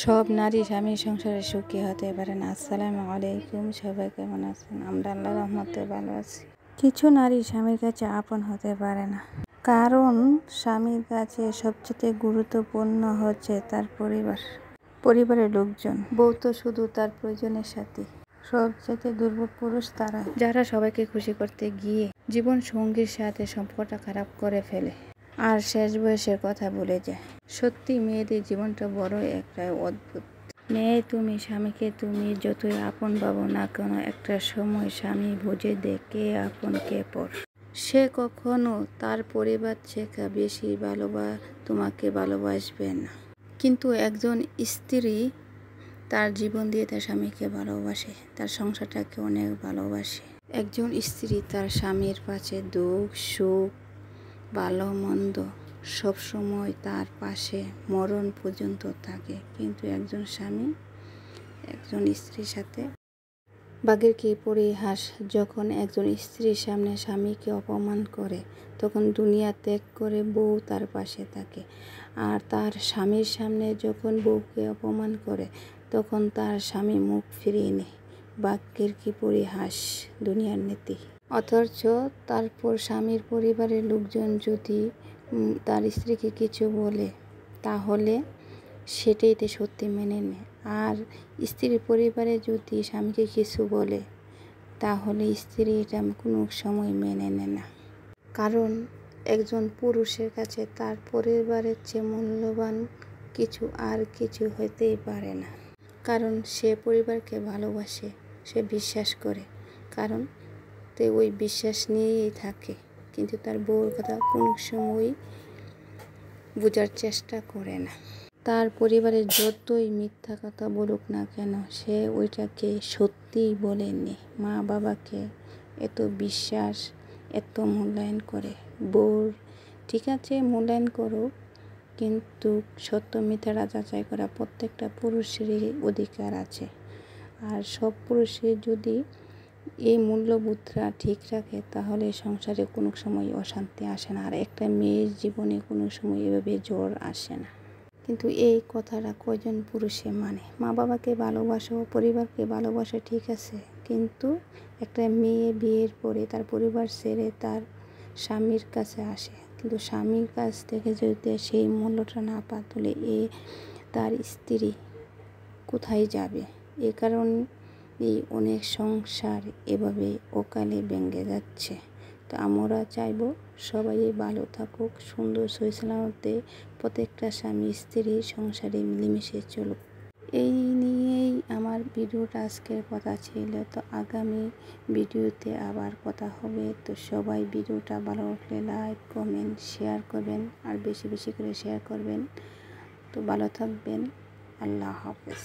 সব নারী স্বামী সংসারে সুখী হতে পারে না। আসসালামু আলাইকুম, সবাই কেমন আছেন? আমরা আল্লাহর রহমতে ভালো আছি। কিছু নারী স্বামীর কাছে আপন হতে পারে না, কারণ স্বামীর কাছে সবচেয়ে গুরুত্বপূর্ণ হচ্ছে তার পরিবারের লোকজন। বউ তো শুধু তার প্রয়োজনের সাথে। সবচেয়ে দুর্বল পুরুষ তারা, যারা সবাইকে খুশি করতে গিয়ে জীবন সঙ্গীর সাথে সম্পর্কটা খারাপ করে ফেলে আর শেষ বয়সের কথা ভুলে যায়। সত্যি মেয়েদের জীবনটা বড় একটা অদ্ভুত। মেয়ে তুমি, স্বামীকে তুমি যতই আপন ভাবো না কেন, একটা সময় স্বামী বুঝে দেয় কে আপন কে পর। সে কখনো তার পরিবার থেকে বেশি তোমাকে ভালোবাসবে না। কিন্তু একজন স্ত্রী তার জীবন দিয়ে তার স্বামীকে ভালোবাসে, তার সংসারটাকে অনেক ভালোবাসে। একজন স্ত্রী তার স্বামীর পাশে দুঃখ সুখ ভালো মন্দ সবসময় তার পাশে মরণ পর্যন্ত থাকে। কিন্তু একজন স্বামী একজন স্ত্রীর সাথে বাঘের কি পরিহাস। যখন একজন স্ত্রীর সামনে স্বামীকে অপমান করে, তখন দুনিয়া ত্যাগ করে বউ তার পাশে থাকে। আর তার স্বামীর সামনে যখন বউকে অপমান করে, তখন তার স্বামী মুখ ফিরিয়ে নেয়। বাঘের কি পরিহাস, দুনিয়ার নীতি। অথচ তারপর স্বামীর পরিবারের লোকজন যদি তার স্ত্রীকে কিছু বলে, তাহলে সেটাইতে সত্যি মেনে নেয়। আর স্ত্রীর পরিবারে যদি স্বামীকে কিছু বলে, তাহলে স্ত্রী এটা কোনো সময় মেনে নেয় না। কারণ একজন পুরুষের কাছে তার পরিবারের চেয়ে মূল্যবান কিছু আর কিছু হতেই পারে না। কারণ সে পরিবারকে ভালোবাসে, সে বিশ্বাস করে, কারণ তে ওই বিশ্বাস নিয়েই থাকে। কিন্তু তার বউর কথা কোনো সময় বোঝার চেষ্টা করে না। তার পরিবারের যতই মিথ্যা কথা বলুক না কেন, সে ওইটাকে সত্যিই বলে নেয়। মা বাবাকে এত বিশ্বাস, এত মূল্যায়ন করে। বউর ঠিক আছে মূল্যায়ন করো, কিন্তু সত্য মিথ্যাটা যাচাই করা প্রত্যেকটা পুরুষেরই অধিকার আছে। আর সব পুরুষের যদি এই মূল্যবোধটা ঠিক রাখে, তাহলে সংসারে কোনো সময় অশান্তি আসে না। আর একটা মেয়ের জীবনে কোনো সময় এভাবে জ্বর আসে না। কিন্তু এই কথাটা কয়জন পুরুষে মানে? মা বাবাকে ভালোবাসো, পরিবারকে ভালোবাসো, ঠিক আছে, কিন্তু একটা মেয়ে বিয়ের পরে তার পরিবার ছেড়ে তার স্বামীর কাছে আসে, কিন্তু স্বামীর কাছ থেকে যদি সেই মূল্যটা না পায়, তাহলে তার স্ত্রী কোথায় যাবে? এ কারণ এই অনেক সংসার এভাবে অকালে ভেঙে যাচ্ছে। তো আমরা চাইব সবাই ভালো থাকুক, সুন্দর সহিসালামতে প্রত্যেকটা স্বামী স্ত্রী সংসারে মিলেমিশে চলুক। এই নিয়েই আমার ভিডিওটা আজকের কথা ছিল। তো আগামী ভিডিওতে আবার কথা হবে। তো সবাই ভিডিওটা ভালো লাগলে লাইক কমেন্ট শেয়ার করবেন, আর বেশি বেশি করে শেয়ার করবেন। তো ভালো থাকবেন। আল্লাহ হাফেজ।